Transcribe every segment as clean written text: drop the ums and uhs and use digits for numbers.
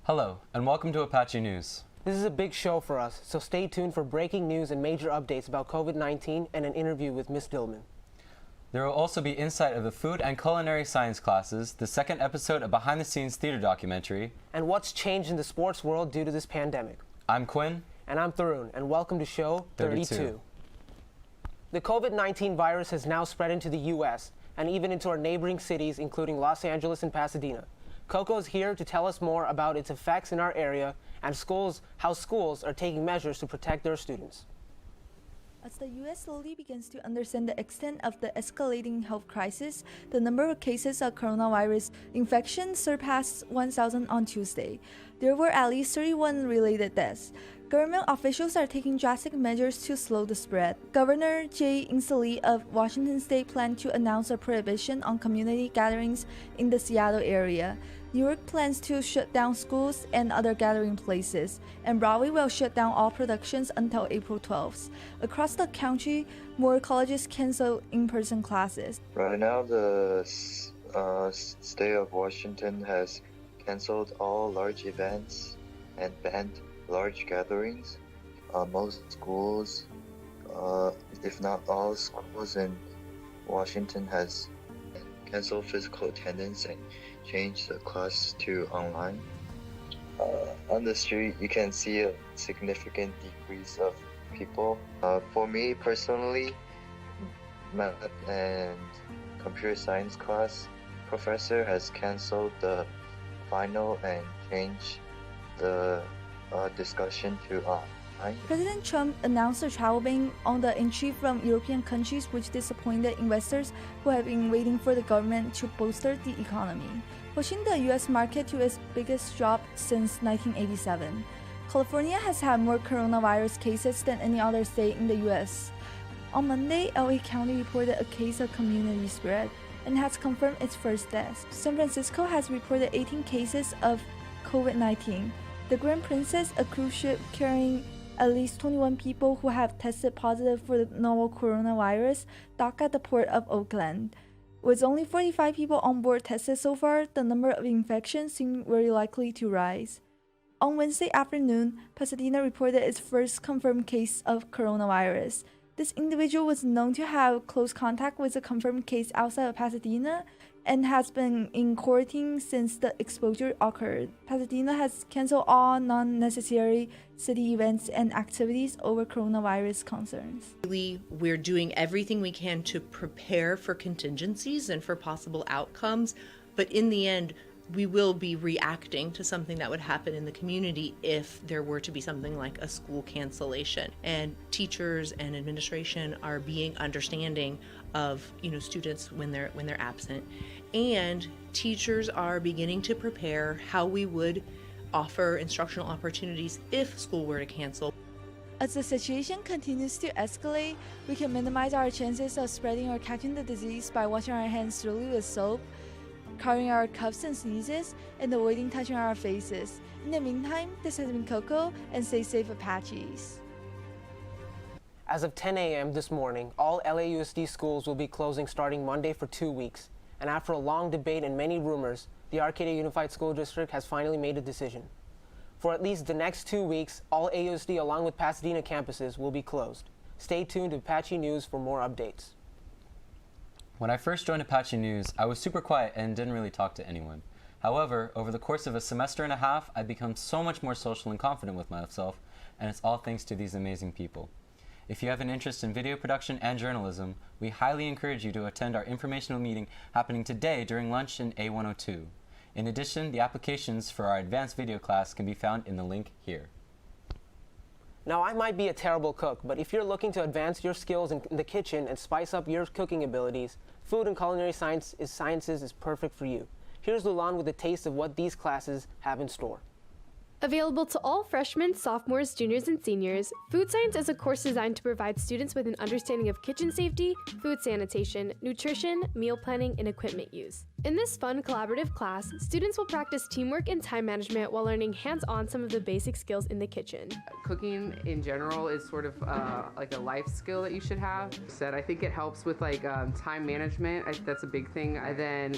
Hello, and welcome to Apache News. This is a big show for us, so stay tuned for breaking news and major updates about COVID-19 and an interview with Miss Dillman. There will also be insight of the food and culinary science classes, the second episode of behind-the-scenes theater documentary, and what's changed in the sports world due to this pandemic. I'm Quinn. And I'm Tharun, and welcome to show 32. The COVID-19 virus has now spread into the U.S. and even into our neighboring cities, including Los Angeles and Pasadena. Coco is here to tell us more about its effects in our area and how schools are taking measures to protect their students. As the U.S. slowly begins to understand the extent of the escalating health crisis, the number of cases of coronavirus infection surpassed 1,000 on Tuesday. There were at least 31 related deaths. Government officials are taking drastic measures to slow the spread. Governor Jay Inslee of Washington State planned to announce a prohibition on community gatherings in the Seattle area. New York plans to shut down schools and other gathering places, and Broadway will shut down all productions until April 12th. Across the country, more colleges cancel in-person classes. Right now, the state of Washington has canceled all large events and banned large gatherings. Most schools, if not all schools in Washington, has canceled physical attendance and changed the class to online. On the street, you can see a significant decrease of people. For me personally, math and computer science class professor has canceled the final and changed the discussion to online. President Trump announced a travel ban on the entry from European countries, which disappointed investors who have been waiting for the government to bolster the economy, pushing the U.S. market to its biggest drop since 1987. California has had more coronavirus cases than any other state in the U.S. On Monday, LA County reported a case of community spread and has confirmed its first death. San Francisco has reported 18 cases of COVID-19. The Grand Princess, a cruise ship carrying at least 21 people who have tested positive for the novel coronavirus, docked at the port of Oakland. With only 45 people on board tested so far, the number of infections seems very likely to rise. On Wednesday afternoon, Pasadena reported its first confirmed case of coronavirus. This individual was known to have close contact with a confirmed case outside of Pasadena and has been in quarantine since the exposure occurred. Pasadena has canceled all non-necessary city events and activities over coronavirus concerns. We're doing everything we can to prepare for contingencies and for possible outcomes, but in the end, we will be reacting to something that would happen in the community if there were to be something like a school cancellation. And teachers and administration are being understanding of students when they're absent, and teachers are beginning to prepare how we would offer instructional opportunities if school were to cancel. As the situation continues to escalate, we can minimize our chances of spreading or catching the disease by washing our hands thoroughly with soap, covering our coughs and sneezes, and avoiding touching our faces. In the meantime, this has been Coco, and stay safe, Apaches. As of 10 a.m. this morning, all LAUSD schools will be closing starting Monday for 2 weeks. And after a long debate and many rumors, the Arcadia Unified School District has finally made a decision. For at least the next 2 weeks, all AUSD along with Pasadena campuses will be closed. Stay tuned to Apache News for more updates. When I first joined Apache News, I was super quiet and didn't really talk to anyone. However, over the course of a semester and a half, I've become so much more social and confident with myself, and it's all thanks to these amazing people. If you have an interest in video production and journalism, we highly encourage you to attend our informational meeting happening today during lunch in A102. In addition, the applications for our advanced video class can be found in the link here. Now, I might be a terrible cook, but if you're looking to advance your skills in the kitchen and spice up your cooking abilities, Food and Culinary Sciences is perfect for you. Here's Lulan with a taste of what these classes have in store. Available to all freshmen, sophomores, juniors, and seniors, Food Science is a course designed to provide students with an understanding of kitchen safety, food sanitation, nutrition, meal planning, and equipment use. In this fun, collaborative class, students will practice teamwork and time management while learning hands-on some of the basic skills in the kitchen. Cooking in general is sort of like a life skill that you should have. I think it helps with like time management. That's a big thing. And then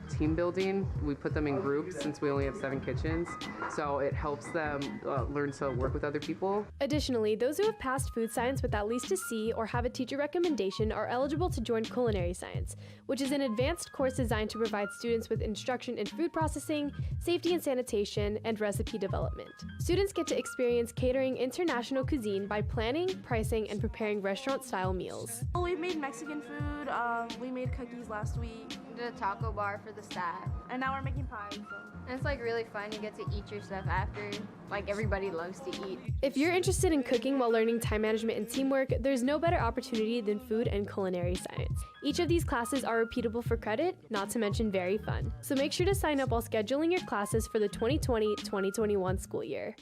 team building, we put them in groups since we only have 7 kitchens. So it helps them learn to work with other people. Additionally, those who have passed Food Science with at least a C or have a teacher recommendation are eligible to join Culinary Science, which is an advanced course designed to provide students with instruction in food processing, safety and sanitation, and recipe development. Students get to experience catering international cuisine by planning, pricing, and preparing restaurant-style meals. Well, we made Mexican food, we made cookies last week. We did a taco bar for the staff. And now we're making pies, so. And it's like really fun. You get to eat your stuff after. Like everybody loves to eat. If you're interested in cooking while learning time management and teamwork, there's no better opportunity than Food and Culinary Science. Each of these classes are repeatable for credit, not to mention very fun. So make sure to sign up while scheduling your classes for the 2020-2021 school year.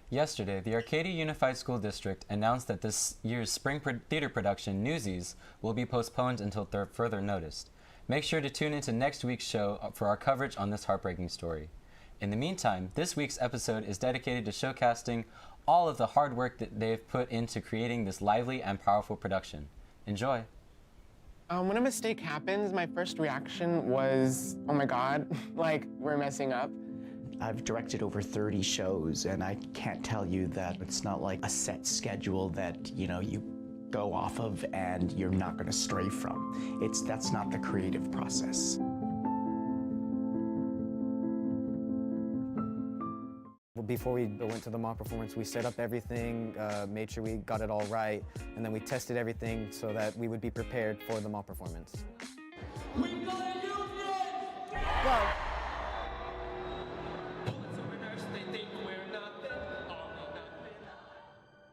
Yesterday, the Arcadia Unified School District announced that this year's spring theater production, Newsies, will be postponed until further notice. Make sure to tune into next week's show for our coverage on this heartbreaking story. In the meantime, this week's episode is dedicated to showcasing all of the hard work that they've put into creating this lively and powerful production. Enjoy! When a mistake happens, my first reaction was, oh my God, like, we're messing up. I've directed over 30 shows, and I can't tell you that it's not like a set schedule that, you go off of and you're not going to stray from. That's not the creative process. Before we went to the mock performance, we set up everything, made sure we got it all right, and then we tested everything so that we would be prepared for the mock performance. Well,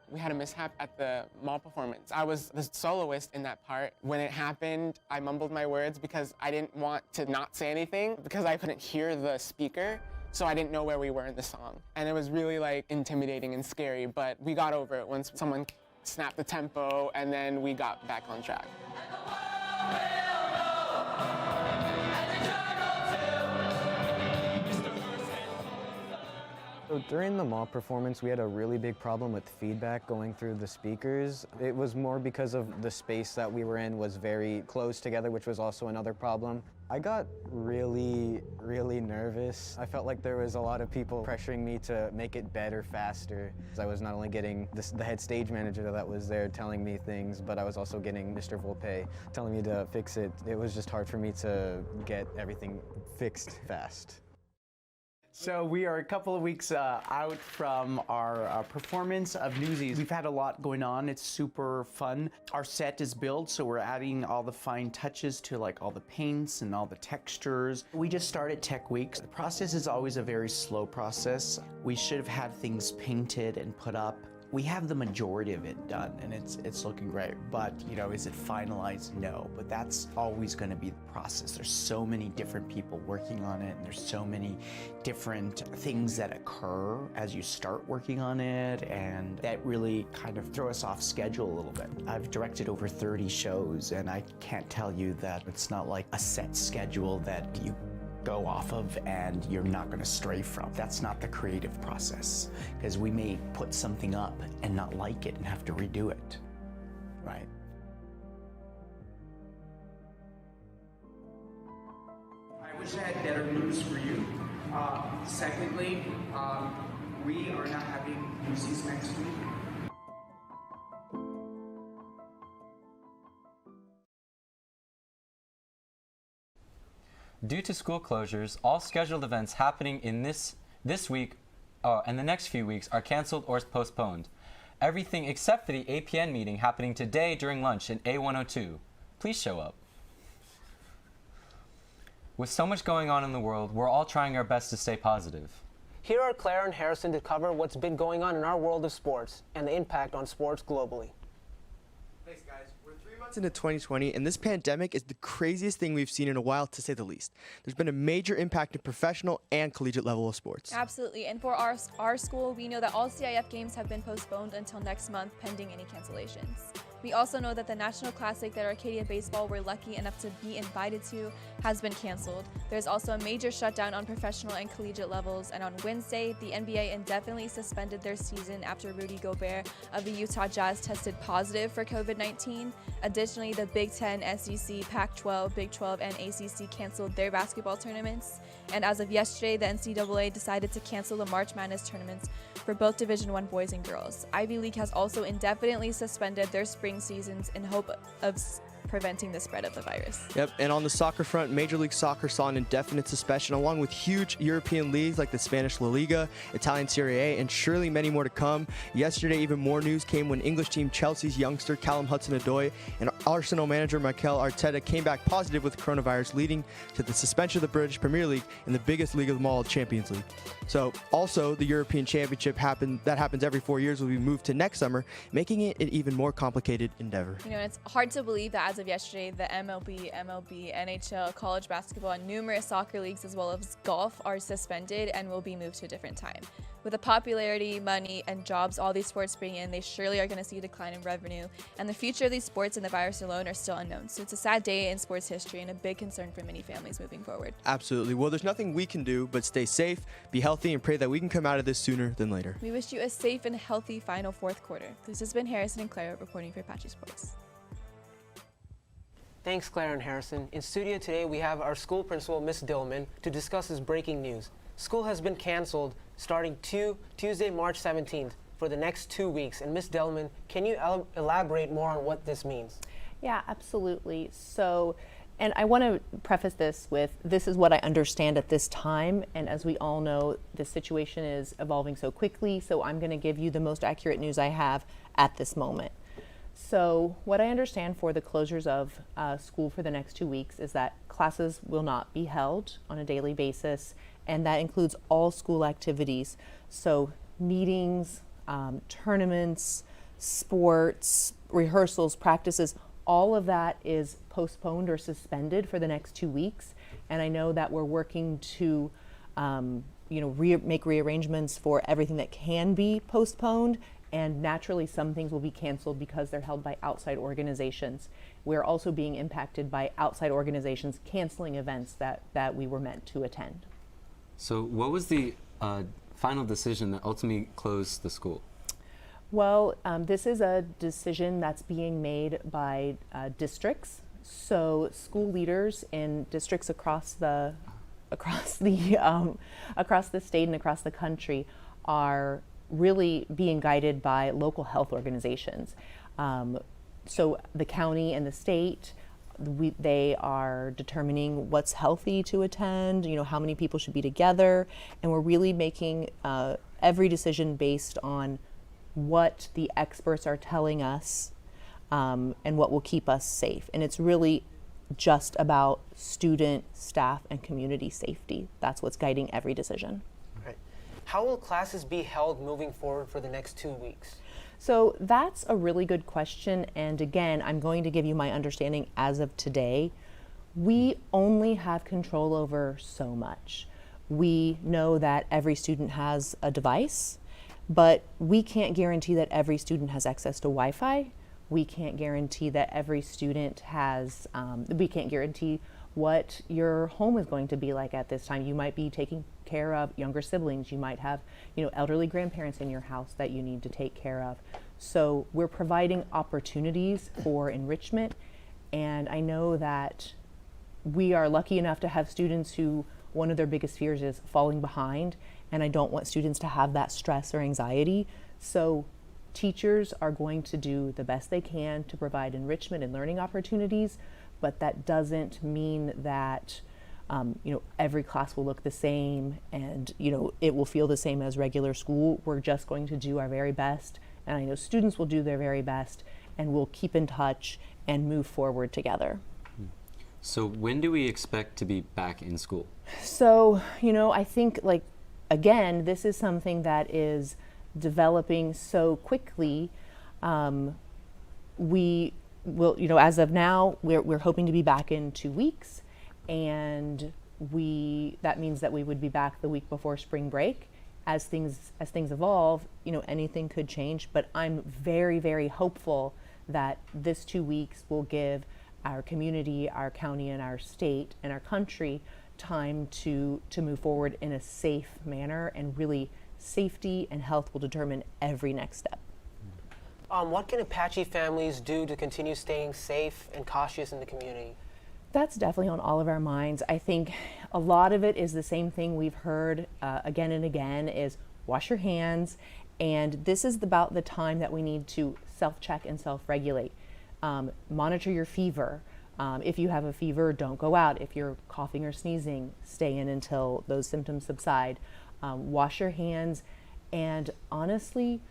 we had a mishap at the mall performance. I was the soloist in that part. When it happened, I mumbled my words because I didn't want to not say anything because I couldn't hear the speaker. So I didn't know where we were in the song. And it was really like intimidating and scary, but we got over it once someone snapped the tempo and then we got back on track. So during the mock performance, we had a really big problem with feedback going through the speakers. It was more because of the space that we were in was very close together, which was also another problem. I got really nervous. I felt like there was a lot of people pressuring me to make it better faster. I was not only getting the head stage manager that was there telling me things, but I was also getting Mr. Volpe telling me to fix it. It was just hard for me to get everything fixed fast. So we are a couple of weeks out from our performance of Newsies. We've had a lot going on. It's super fun. Our set is built, so we're adding all the fine touches to like all the paints and all the textures. We just started Tech Weeks. The process is always a very slow process. We should have had things painted and put up. We have the majority of it done, and it's looking great. But, is it finalized? No. But that's always going to be the process. There's so many different people working on it, and there's so many different things that occur as you start working on it, and that really kind of throw us off schedule a little bit. I've directed over 30 shows, and I can't tell you that it's not like a set schedule that you go off of and you're not going to stray from. That's not the creative process, because we may put something up and not like it and have to redo it, right? I wish I had better news for you. Secondly, we are not having Newsies next week. Due to school closures, all scheduled events happening in this week and the next few weeks are canceled or postponed. Everything except for the APN meeting happening today during lunch in A102. Please show up. With so much going on in the world, we're all trying our best to stay positive. Here are Clara and Harrison to cover what's been going on in our world of sports and the impact on sports globally. Thanks, guys. We're 3 months months into 2020, and this pandemic is the craziest thing we've seen in a while, to say the least. There's been a major impact in professional and collegiate level of sports. Absolutely, and for our school, we know that all CIF games have been postponed until next month, pending any cancellations. We also know that the National Classic that Arcadia Baseball were lucky enough to be invited to has been canceled. There's also a major shutdown on professional and collegiate levels, and on Wednesday, the NBA indefinitely suspended their season after Rudy Gobert of the Utah Jazz tested positive for COVID-19. Additionally, the Big Ten, SEC, Pac-12, Big 12, and ACC canceled their basketball tournaments. And as of yesterday, the NCAA decided to cancel the March Madness tournaments for both Division I boys and girls. Ivy League has also indefinitely suspended their spring seasons in hope of preventing the spread of the virus. Yep, and on the soccer front, Major League Soccer saw an indefinite suspension along with huge European leagues like the Spanish La Liga, Italian Serie A, and surely many more to come. Yesterday, even more news came when English team Chelsea's youngster Callum Hudson-Odoi and Arsenal manager Mikel Arteta came back positive with coronavirus, leading to the suspension of the British Premier League and the biggest league of them all, Champions League. So also the European Championship that happens every 4 years will be moved to next summer, making it an even more complicated endeavor. You know, it's hard to believe that as of yesterday, the MLB, NHL, college basketball, and numerous soccer leagues as well as golf are suspended and will be moved to a different time. With the popularity, money, and jobs all these sports bring in, they surely are going to see a decline in revenue, and the future of these sports and the virus alone are still unknown. So it's a sad day in sports history and a big concern for many families moving forward. Absolutely. Well, there's nothing we can do but stay safe, be healthy, and pray that we can come out of this sooner than later. We wish you a safe and healthy final fourth quarter. This has been Harrison and Clara reporting for Apache Sports. Thanks, Clara and Harrison. In studio today, we have our school principal, Miss Dillman, to discuss this breaking news. School has been canceled starting Tuesday, March 17th for the next 2 weeks. And Miss Dillman, can you elaborate more on what this means? Yeah, absolutely. So, and I want to preface this with, this is what I understand at this time. And as we all know, the situation is evolving so quickly. So I'm going to give you the most accurate news I have at this moment. So what I understand for the closures of school for the next 2 weeks is that classes will not be held on a daily basis, and that includes all school activities. So meetings, tournaments, sports, rehearsals, practices, all of that is postponed or suspended for the next 2 weeks. And I know that we're working to make rearrangements for everything that can be postponed. And naturally, some things will be canceled because they're held by outside organizations. We're also being impacted by outside organizations canceling events that we were meant to attend. So what was the final decision that ultimately closed the school? Well, this is a decision that's being made by districts. So school leaders in districts across the state and across the country are really being guided by local health organizations. So the county and the state, they are determining what's healthy to attend, how many people should be together, and we're really making every decision based on what the experts are telling us and what will keep us safe. And it's really just about student, staff, and community safety. That's what's guiding every decision. How will classes be held moving forward for the next 2 weeks? So that's a really good question. And again, I'm going to give you my understanding as of today. We only have control over so much. We know that every student has a device, but we can't guarantee that every student has access to Wi-Fi. We can't guarantee that every student has, we can't guarantee what your home is going to be like at this time. You might be taking care of younger siblings. You might have, elderly grandparents in your house that you need to take care of. So we're providing opportunities for enrichment. And I know that we are lucky enough to have students who one of their biggest fears is falling behind. And I don't want students to have that stress or anxiety. So teachers are going to do the best they can to provide enrichment and learning opportunities, but that doesn't mean that every class will look the same and it will feel the same as regular school. We're just going to do our very best, and I know students will do their very best, and we'll keep in touch and move forward together. So when do we expect to be back in school? So, I think again, this is something that is developing so quickly. We as of now, we're hoping to be back in 2 weeks, and that means that we would be back the week before spring break. As things evolve, anything could change, but I'm very, very hopeful that this 2 weeks will give our community, our county, and our state, and our country time to move forward in a safe manner, and really safety and health will determine every next step. What can Apache families do to continue staying safe and cautious in the community? That's definitely on all of our minds. I think a lot of it is the same thing we've heard again and again, is wash your hands. And this is about the time that we need to self-check and self-regulate. Monitor your fever. If you have a fever, don't go out. If you're coughing or sneezing, stay in until those symptoms subside. Wash your hands. And honestly,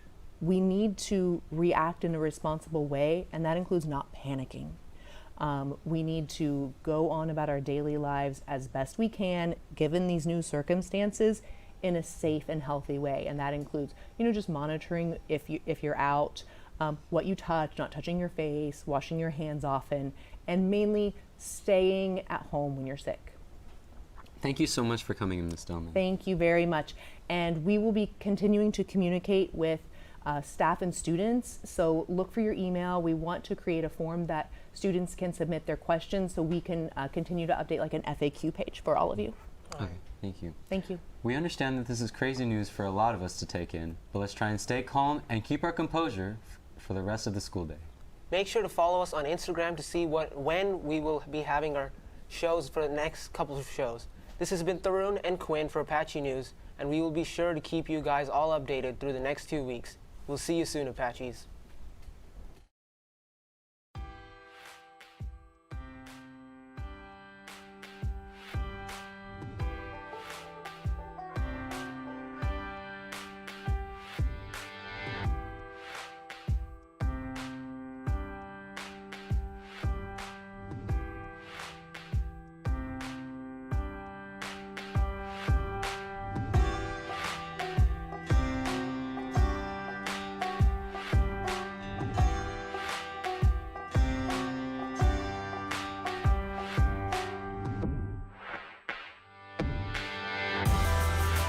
we need to react in a responsible way, and that includes not panicking. We need to go on about our daily lives as best we can, given these new circumstances, in a safe and healthy way. And that includes, just monitoring if you're out, what you touch, not touching your face, washing your hands often, and mainly staying at home when you're sick. Thank you so much for coming in, Ms. Dillman. Thank you very much. And we will be continuing to communicate with staff and students, so look for your email. We want to create a form that students can submit their questions, so we can continue to update like an FAQ page for all of you. Okay, thank you. Thank you. We understand that this is crazy news for a lot of us to take in, but let's try and stay calm and keep our composure for the rest of the school day. Make sure to follow us on Instagram to see when we will be having our shows for the next couple of shows. This has been Tharun and Quinn for Apache News, and we will be sure to keep you guys all updated through the next 2 weeks. We'll see you soon, Apaches.